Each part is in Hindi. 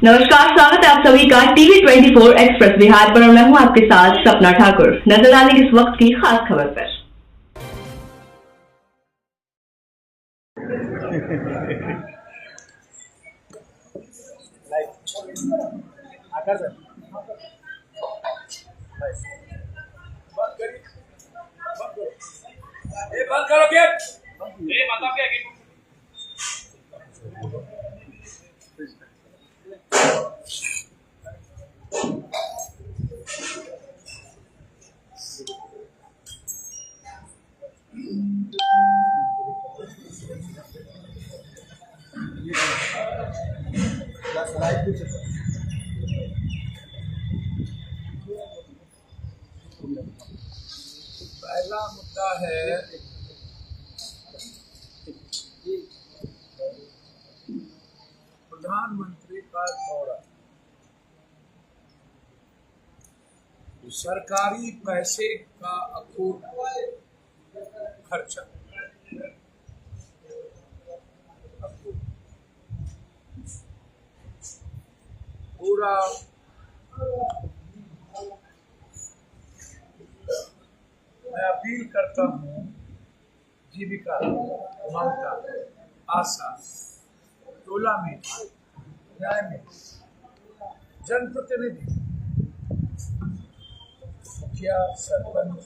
नमस्कार, स्वागत है आप सभी का टीवी 24 एक्सप्रेस बिहार पर। मैं हूं आपके साथ सपना ठाकुर। नजर डालेंगे इस वक्त की खास खबर पर। बंद करो गेट। ये मतलब क्या गेट? पहला मुद्दा है प्रधानमंत्री का दौरा। सरकारी पैसे का अकूत खर्चा, पूरा मैं अपील करता हूँ जीविका, ममता, आशा, टोला में, न्याय में, जनप्रतिनिधि, मुखिया, सरपंच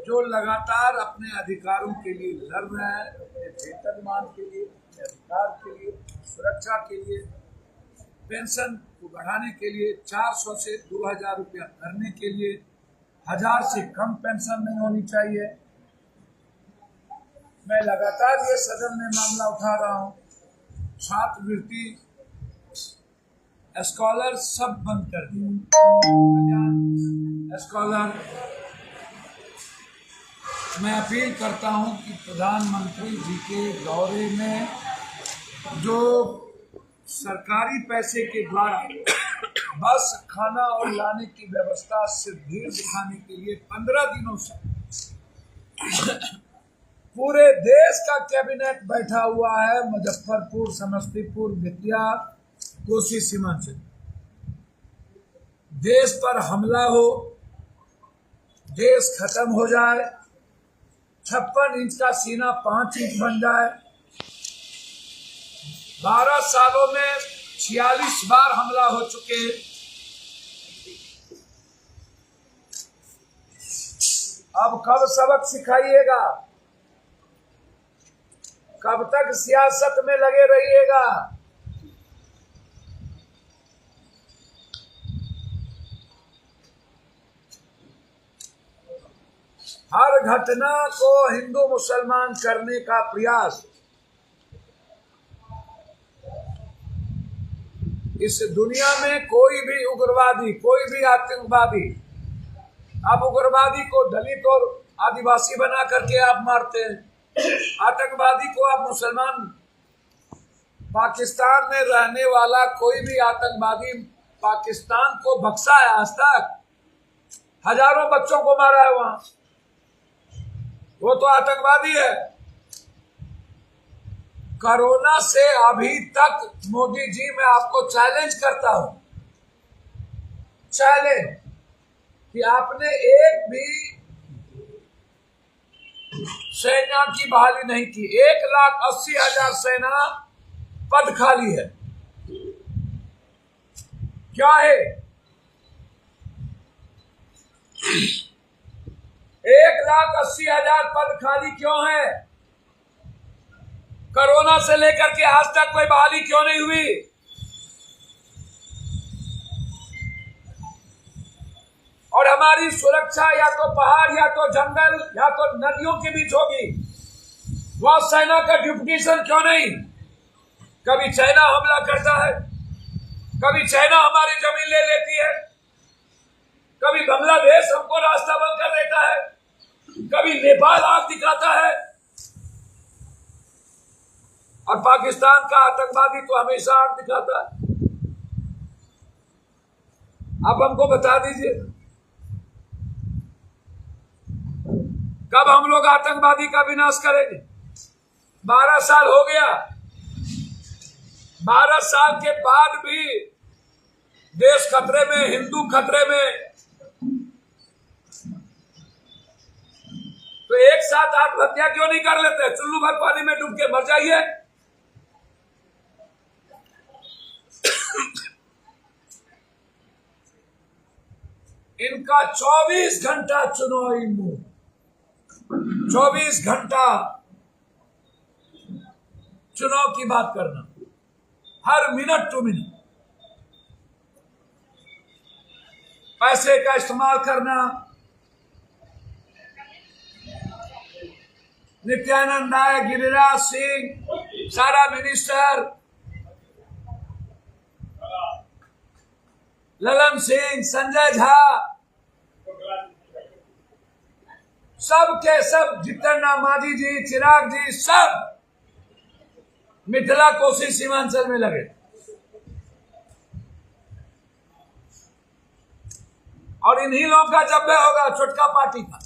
जो लगातार अपने अधिकारों के लिए लड़ रहे हैं, अपने वेतनमान के लिए, अपने अधिकार के लिए, सुरक्षा के लिए, पेंशन को बढ़ाने के लिए, 400 से 2000 रुपया करने के लिए, 1000 से कम पेंशन नहीं होनी चाहिए। मैं लगातार ये सदन में मामला उठा रहा हूँ। छात्रवृत्ति, स्कॉलर सब बंद कर दिया। स्कॉलर मैं अपील करता हूँ कि प्रधानमंत्री जी के दौरे में जो सरकारी पैसे के द्वारा बस, खाना और लाने की व्यवस्था से भीड़ दिखाने के लिए 15 दिनों से पूरे देश का कैबिनेट बैठा हुआ है। मुजफ्फरपुर, समस्तीपुर, बेतिया, कोसी सीमा से देश पर हमला हो, देश खत्म हो जाए, 56 इंच का सीना 5 इंच बन जाए। 12 सालों में 46 बार हमला हो चुके। अब कब सबक सिखाइएगा? कब तक सियासत में लगे रहिएगा? हर घटना को हिंदू मुसलमान करने का प्रयास इस दुनिया में कोई भी उग्रवादी, कोई भी आतंकवादी, आप उग्रवादी को दलित और आदिवासी बना करके आप मारते हैं, आतंकवादी को आप मुसलमान। पाकिस्तान में रहने वाला कोई भी आतंकवादी पाकिस्तान को बख्शा है आज तक? हजारों बच्चों को मारा है वहां, वो तो आतंकवादी है। कोरोना से अभी तक मोदी जी, मैं आपको चैलेंज करता हूं, चैलेंज, कि आपने एक भी सेना की बहाली नहीं की। 1,80,000 सेना पद खाली है। क्या है? 1,80,000 पद खाली क्यों है? कोरोना से लेकर के आज तक कोई बहाली क्यों नहीं हुई? और हमारी सुरक्षा या तो पहाड़, या तो जंगल, या तो नदियों के बीच होगी। वहां सेना का ड्यूप्लिकेशन क्यों नहीं? कभी चाइना हमला करता है, कभी चाइना हमारी जमीन ले लेती है, कभी बांग्लादेश हमको रास्ता बंद कर देता है, कभी नेपाल आग दिखाता है, और पाकिस्तान का आतंकवादी तो हमेशा आग दिखाता है। आप हमको बता दीजिए, कब हम लोग आतंकवादी का विनाश करेंगे? 12 साल हो गया, 12 साल के बाद भी देश खतरे में, हिंदू खतरे में, तो एक साथ आत्महत्या क्यों नहीं कर लेते? चुल्लू भर पानी में डूब के मर जाइए। इनका 24 घंटा चुनावी मुंह, 24 घंटा चुनाव की बात करना, हर मिनट टू मिनट पैसे का इस्तेमाल करना। नित्यानंद राय, गिरिराज सिंह, सारा मिनिस्टर, ललन सिंह, संजय झा, सब के सब, जितना मांझी जी, चिराग जी, सब मिथिला कोसी सीमांचल में लगे। और इन्हीं लोगों का जब्बे होगा, छोटका पार्टी का।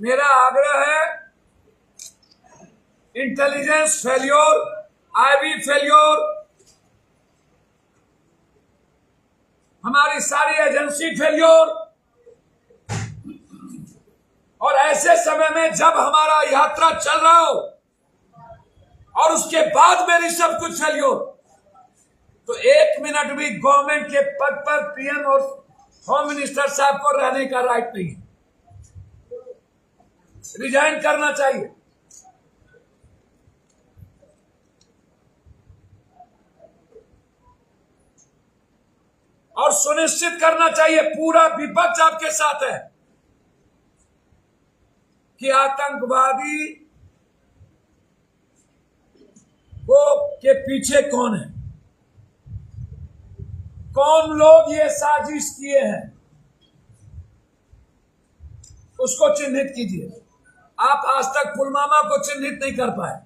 मेरा आग्रह है, इंटेलिजेंस फेल्योर, आईबी फेल्योर, हमारी सारी एजेंसी फेल्योर, और ऐसे समय में जब हमारा यात्रा चल रहा हो और उसके बाद मेरी सब कुछ फेल्योर, तो 1 मिनट भी गवर्नमेंट के पद पर पीएम और होम मिनिस्टर साहब को रहने का राइट नहीं है। रिजाइन करना चाहिए। और सुनिश्चित करना चाहिए, पूरा विपक्ष आपके साथ है, कि आतंकवादी को के पीछे कौन है, कौन लोग ये साजिश किए हैं, उसको चिन्हित कीजिए। आप आज तक पुलवामा को चिन्हित नहीं कर पाए।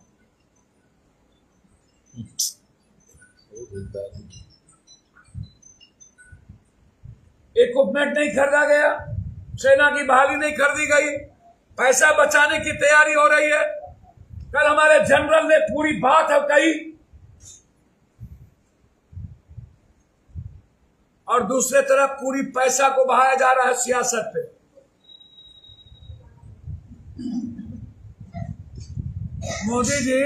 इक्विपमेंट नहीं खरीदा गया, सेना की बहाली नहीं खरीदी गई, पैसा बचाने की तैयारी हो रही है। कल हमारे जनरल ने पूरी बात कही, और दूसरे तरफ पूरी पैसा को बहाया जा रहा है सियासत पे। मोदी जी,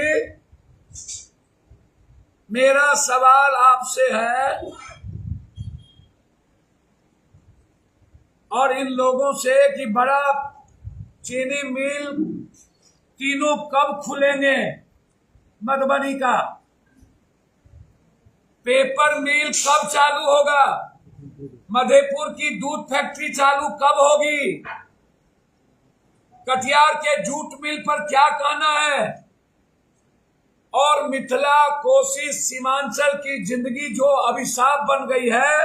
मेरा सवाल आपसे है और इन लोगों से कि बड़ा चीनी मिल तीनों कब खुलेंगे? मधुबनी का पेपर मिल कब चालू होगा? मधेपुर की दूध फैक्ट्री चालू कब होगी? कटिहार के जूट मिल पर क्या कहना है? और मिथिला कोसी सीमांचल की जिंदगी जो अभिशाप बन गई है,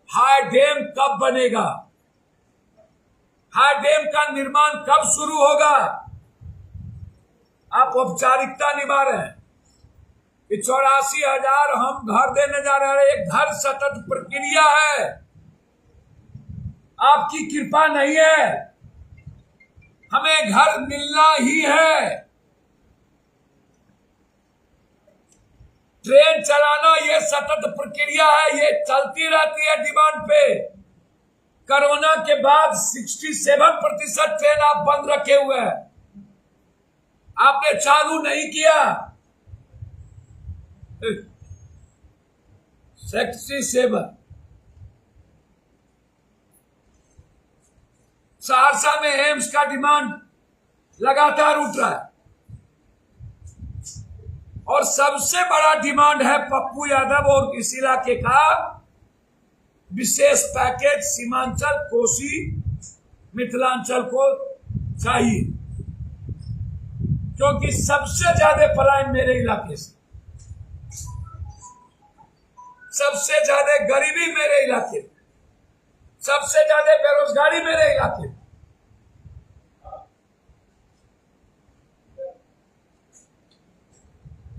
हाई डैम कब बनेगा? हाई डैम का निर्माण कब शुरू होगा? आप औपचारिकता निभा रहे हैं। 84,000 हम घर देने जा रहे हैं। एक घर सतत प्रक्रिया है, आपकी कृपा नहीं है, हमें घर मिलना ही है। ट्रेन चलाना ये सतत प्रक्रिया है, ये चलती रहती है डिमांड पे। कोरोना के बाद 67% ट्रेन आप बंद रखे हुए हैं, आपने चालू नहीं किया। 67 सहरसा में एम्स का डिमांड लगातार उठ रहा है, और सबसे बड़ा डिमांड है पप्पू यादव और इस इलाके का विशेष पैकेज सीमांचल कोसी मिथिलांचल को चाहिए, क्योंकि सबसे ज्यादा पलायन मेरे इलाके से, सबसे ज्यादा गरीबी मेरे इलाके में, सबसे ज्यादा बेरोजगारी मेरे इलाके में।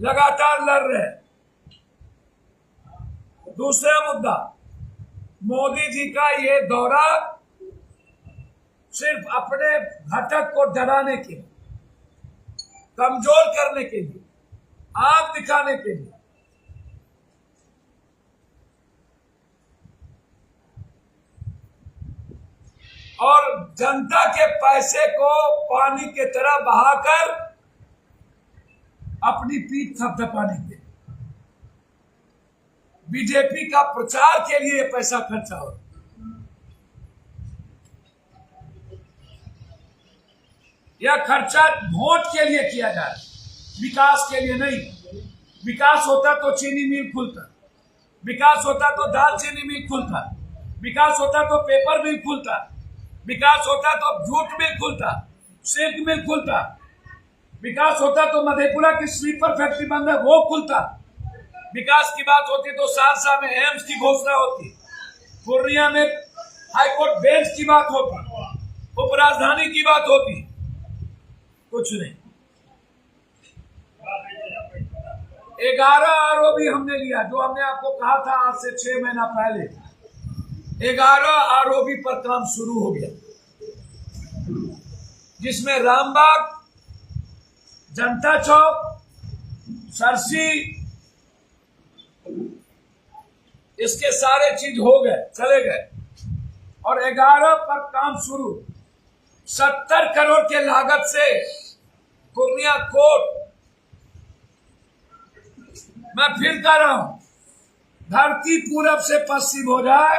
लगातार लड़ रहे। दूसरा मुद्दा, मोदी जी का ये दौरा सिर्फ अपने घटक को डराने के लिए, कमजोर करने के लिए, आग दिखाने के लिए। और जनता के पैसे को पानी की तरह बहाकर अपनी पीठ थपथपाने के लिए, बीजेपी का प्रचार के लिए पैसा खर्चा हो। यह खर्चा वोट के लिए किया जाए, विकास के लिए नहीं। विकास होता तो चीनी मिल खुलता, विकास होता तो दालचीनी मिल खुलता, विकास होता तो पेपर मिल खुलता, विकास होता तो जूट मिल खुलता, सिल्क मिल खुलता, विकास होता तो मधेपुरा की स्लीपर फैक्ट्री बंद है वो खुलता, विकास की बात होती तो सहरसा में एम्स की घोषणा होती, पूर्णिया में हाईकोर्ट बेंच की बात होती, उपराजधानी की बात होती। कुछ नहीं। 11 आरोपी हमने लिया, जो हमने आपको कहा था आज से 6 महीना पहले। 11 आरोपी पर काम शुरू हो गया, जिसमें रामबाग, जनता चौक, सरसी, इसके सारे चीज हो गए, चले गए। और 11 पर काम शुरू। 70 करोड़ के लागत से पूर्णिया कोर्ट, मैं फिर कह रहा हूं, धरती पूरब से पश्चिम हो जाए,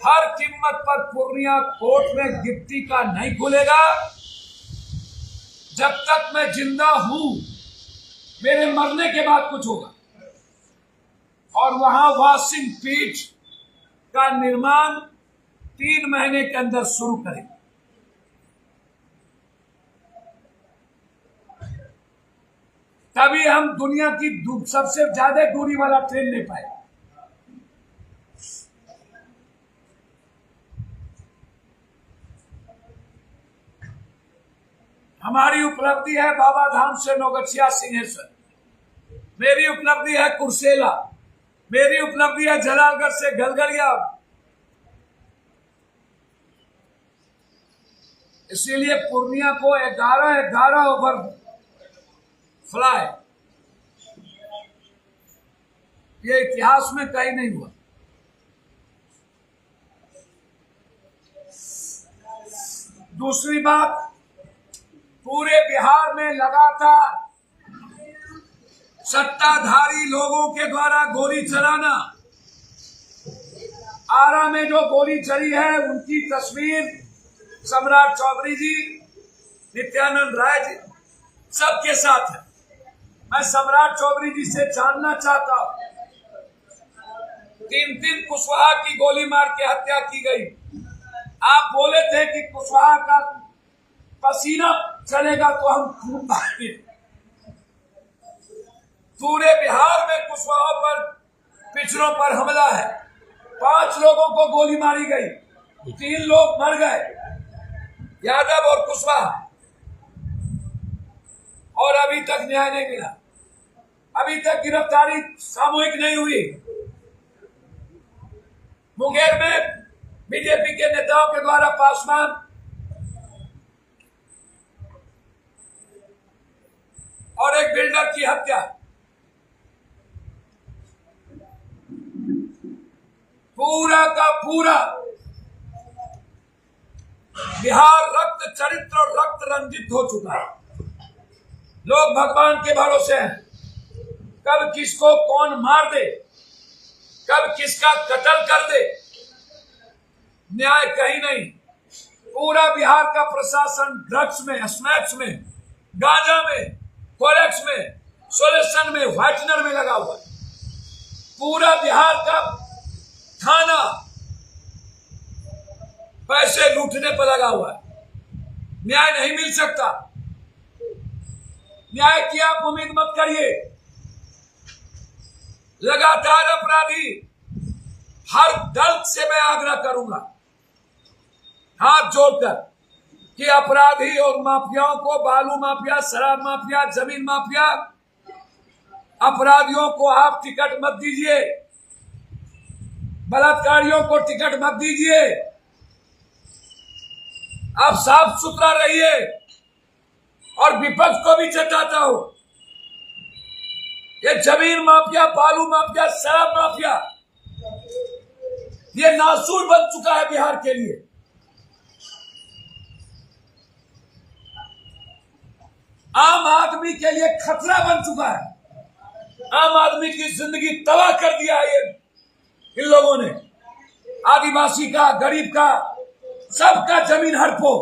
हर कीमत पर पूर्णिया कोर्ट में गिट्टी का नहीं खुलेगा। जब तक मैं जिंदा हूं, मेरे मरने के बाद कुछ होगा। और वहां वॉशिंग पीठ का निर्माण 3 महीने के अंदर शुरू करें। तभी हम दुनिया की सबसे ज्यादा दूरी वाला ट्रेन ले पाए। हमारी उपलब्धि है बाबा धाम से नौगछिया सिंहेश्वर, मेरी उपलब्धि है कुर्सेला, मेरी उपलब्धि है जलालगढ़ से गलगलिया। इसीलिए पूर्णिया को 11 ओवर फ्लाई, ये इतिहास में कहीं नहीं हुआ। दूसरी बात, पूरे बिहार में लगातार सत्ताधारी लोगों के द्वारा गोली चलाना। आरा में जो गोली चली है उनकी तस्वीर सम्राट चौधरी जी, नित्यानंद राय जी सबके साथ है। मैं सम्राट चौधरी जी से जानना चाहता हूं, 3 दिन कुशवाहा की गोली मार के हत्या की गई। आप बोले थे कि कुशवाहा का पसीना चलेगा तो हम खून बहाएंगे। पूरे बिहार में कुशवाहा पर, पिछड़ों पर हमला है। 5 लोगों को गोली मारी गई, 3 लोग मर गए, यादव और कुशवाहा, और अभी तक न्याय नहीं मिला। अभी तक गिरफ्तारी सामूहिक नहीं हुई। मुंगेर में बीजेपी के नेताओं के द्वारा पासवान और एक बिल्डर की हत्या। पूरा का पूरा बिहार रक्त चरित्र और रक्त रंजित हो चुका है। लोग भगवान के भरोसे हैं, कब किसको कौन मार दे, कब किसका कत्ल कर दे, न्याय कहीं नहीं। पूरा बिहार का प्रशासन ड्रग्स में, स्नैक्स में, गांजा में, कोरेक्स में, सोल्यूशन में, व्हाइटनर में लगा हुआ है। पूरा बिहार का थाना पैसे लूटने पर लगा हुआ है। न्याय नहीं मिल सकता। न्याय की आप उम्मीद मत करिए। लगातार अपराधी, हर दल से मैं आग्रह करूंगा हाथ जोड़कर कि अपराधी और माफियाओं को, बालू माफिया, शराब माफिया, जमीन माफिया, अपराधियों को आप टिकट मत दीजिए, बलात्कारियों को टिकट मत दीजिए। आप साफ सुथरा रहिए। और विपक्ष को भी चेताता हूं, ये जमीन माफिया, बालू माफिया, शराब माफिया, ये नासूर बन चुका है बिहार के लिए। आम आदमी के लिए खतरा बन चुका है। आम आदमी की जिंदगी तबाह कर दिया है इन लोगों ने। आदिवासी का, गरीब का, सबका जमीन हड़पो।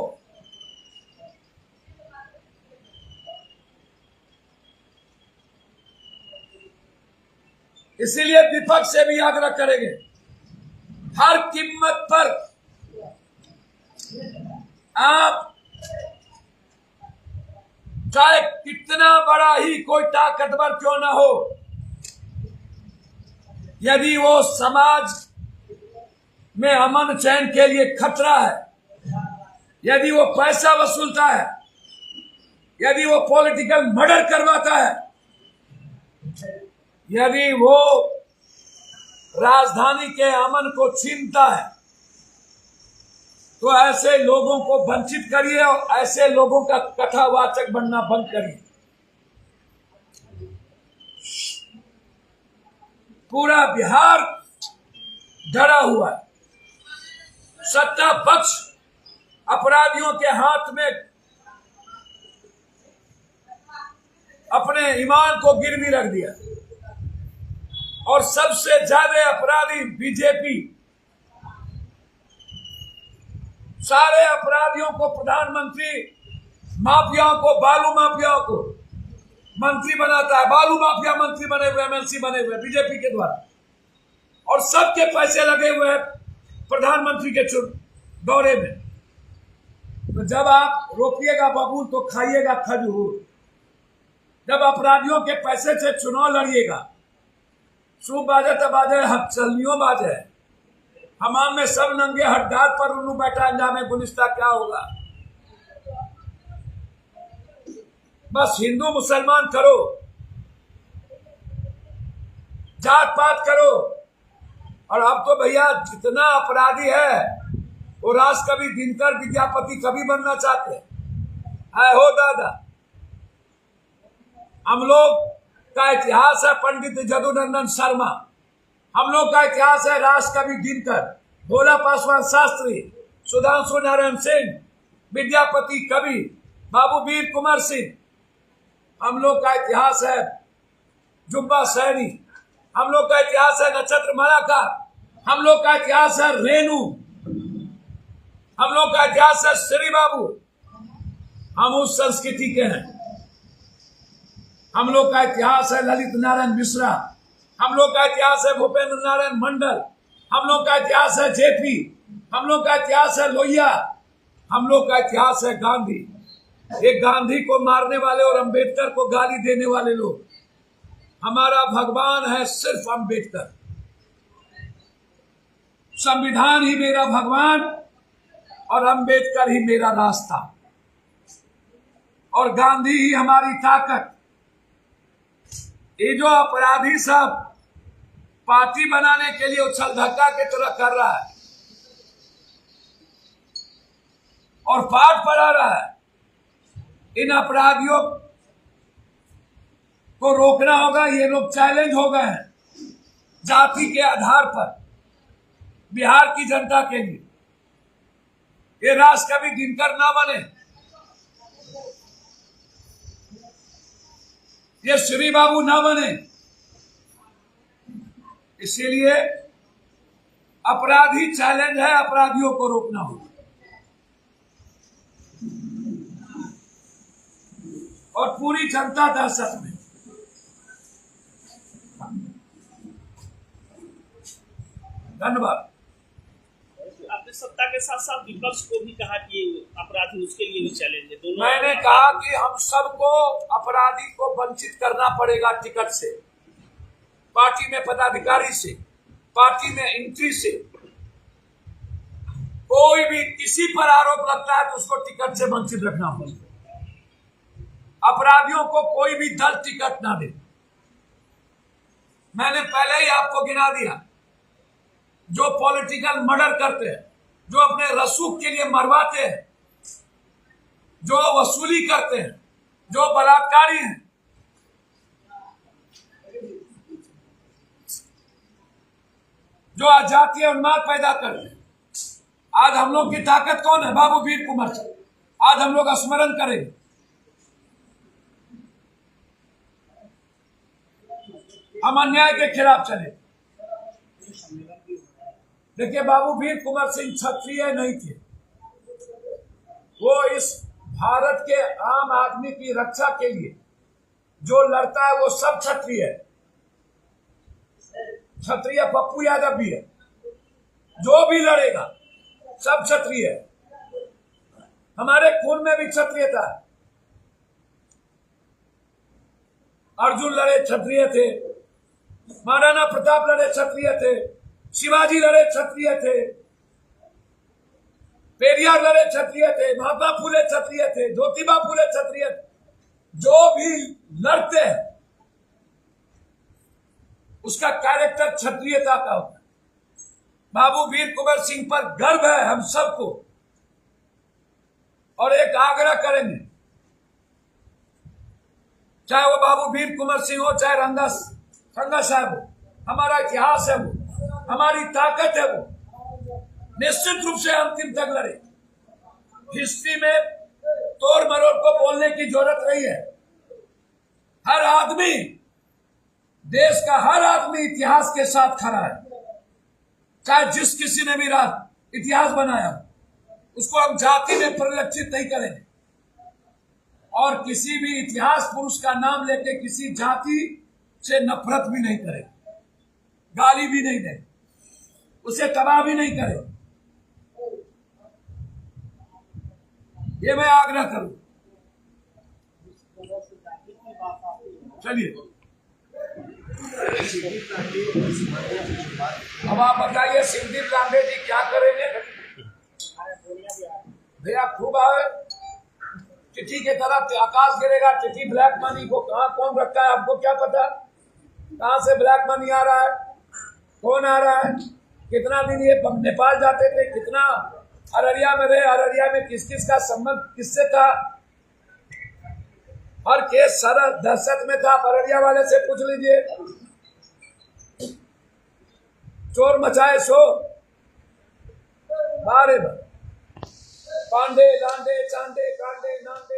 इसीलिए विपक्ष से भी आग्रह करेंगे, हर कीमत पर आप, चाहे कितना बड़ा ही कोई ताकतवर क्यों ना हो, यदि वो समाज में अमन चैन के लिए खतरा है, यदि वो पैसा वसूलता है, यदि वो पॉलिटिकल मर्डर करवाता है, यदि वो राजधानी के अमन को छीनता है, तो ऐसे लोगों को वंचित करिए और ऐसे लोगों का कथावाचक बनना बंद करिए। पूरा बिहार डरा हुआ है। सत्ता पक्ष अपराधियों के हाथ में अपने ईमान को गिरवी रख दिया और सबसे ज्यादा अपराधी बीजेपी। सारे अपराधियों को प्रधानमंत्री, माफियाओं को, बालू माफियाओं को मंत्री बनाता है। बालू माफिया मंत्री बने हुए, एमएलसी बने हुए बीजेपी के द्वारा, और सबके पैसे लगे हुए हैं प्रधानमंत्री के दौरे में। तो जब आप रोपिएगा बबूल तो खाइएगा खजूर। जब अपराधियों के पैसे से चुनाव लड़िएगा, सूप बाजे तब बाजे, चलनियों बाजे, हमाम में सब नंगे हड्डार पर उन्नू बैठा, अंजाम गुलिस्ता क्या होगा। बस हिंदू मुसलमान करो, जात पात करो। और अब तो भैया जितना अपराधी है वो राष्ट्रकवि दिनकर विद्यापति कवि बनना चाहते हैं। हो दादा, हम लोग का इतिहास है पंडित जदुनंदन शर्मा, हम लोग का इतिहास है राष्ट्रकवि दिनकर, भोला पासवान शास्त्री, सुधांशु नारायण सिंह, विद्यापति कवि, बाबू वीर कुंवर सिंह। हम लोग का इतिहास है जुब्बा सैनी, हम लोग का इतिहास है नक्षत्र मलाकार, हम लोग का इतिहास है रेणु, हम लोग का इतिहास है श्री बाबू। हम उस संस्कृति के हैं। हम लोग का इतिहास है ललित नारायण मिश्रा, हम लोग का इतिहास है भूपेंद्र नारायण मंडल, हम लोग का इतिहास है जेपी, हम लोग का इतिहास है लोहिया, हम लोग का इतिहास है गांधी। एक गांधी को मारने वाले और अंबेडकर को गाली देने वाले लोग, हमारा भगवान है सिर्फ अंबेडकर। संविधान ही मेरा भगवान और अंबेडकर ही मेरा रास्ता और गांधी ही हमारी ताकत। ये जो अपराधी सब पार्टी बनाने के लिए उछल धक्का के तरह कर रहा है और पाठ पढ़ा रहा है, इन अपराधियों को रोकना होगा। ये लोग चैलेंज हो गए हैं जाति के आधार पर बिहार की जनता के लिए। ये राष्ट्रकवि दिनकर ना बने, ये श्री बाबू ना बने। इसीलिए अपराधी चैलेंज है, अपराधियों को रोकना होगा। और पूरी जनता दहशत में। धन्यवाद। आपने सत्ता के साथ साथ विपक्ष को भी कहा कि अपराधी उसके लिए भी चैलेंज है। दोनों मैंने कहा कि हम सबको अपराधी को वंचित करना पड़ेगा टिकट से, पार्टी में पदाधिकारी से, पार्टी में एंट्री से। कोई भी किसी पर आरोप लगता है तो उसको टिकट से वंचित रखना होगा। अपराधियों को कोई भी दल टिकट ना दे। मैंने पहले ही आपको गिना दिया, जो पॉलिटिकल मर्डर करते हैं, जो अपने रसूख के लिए मरवाते हैं, जो वसूली करते हैं, जो बलात्कारी हैं, जो आजातीय उन्माद पैदा करते हैं। आज हम लोग की ताकत कौन है? बाबू वीर कुंवर सिंह। आज हम लोग स्मरण करेंगे। हम अन्याय के खिलाफ चले। देखिए, बाबू वीर कुंवर सिंह क्षत्रिय नहीं थे। वो इस भारत के आम आदमी की रक्षा के लिए जो लड़ता है वो सब क्षत्रिय है। क्षत्रिय पप्पू यादव भी है, जो भी लड़ेगा सब क्षत्रिय है। हमारे खून में भी क्षत्रियता है। अर्जुन लड़े क्षत्रिय थे, महाराणा प्रताप लड़े क्षत्रिय थे, शिवाजी लड़े क्षत्रिय थे, पेरियार लड़े क्षत्रिय थे, महात्मा फुले क्षत्रिय थे, ज्योतिबा फुले क्षत्रिय थे। जो भी लड़ते हैं उसका कैरेक्टर क्षत्रियता का होता है। बाबू वीर कुंवर सिंह पर गर्व है हम सबको। और एक आग्रह करेंगे, चाहे वो बाबू वीर कुंवर सिंह हो, चाहे रंगा साहब हो, हमारा इतिहास है वो, हमारी ताकत है वो। निश्चित रूप से अंतिम तक लड़े। हिस्ट्री में तोड़ मरोड़ को बोलने की जरूरत नहीं है। हर आदमी, देश का हर आदमी इतिहास के साथ खड़ा है। चाहे जिस किसी ने भी इतिहास बनाया, उसको हम जाति में परिलक्षित नहीं करेंगे। और किसी भी इतिहास पुरुष का नाम लेके किसी जाति से नफरत भी नहीं करें, गाली भी नहीं दें, उसे तबाह भी नहीं करें। ये मैं आग्रह करूं। चलिए, अब आप बताइए शिवदीप लांबे जी क्या करेंगे? भैया खूब आए, चिट्ठी के तरफ आकाश गिरेगा। चिट्ठी ब्लैक मनी को कहाँ कौन रखता है हमको क्या पता? कहाँ से ब्लैक मनी आ रहा है, कौन आ रहा है? कितना दिन ये नेपाल जाते थे, कितना अररिया में रहे, अररिया में किस किस का संबंध किससे था? हर केस सारा दहशत में था। अररिया वाले से पूछ लीजिए। चोर मचाए सो बारे पांडे लांडे चांदे कांडे नांदे।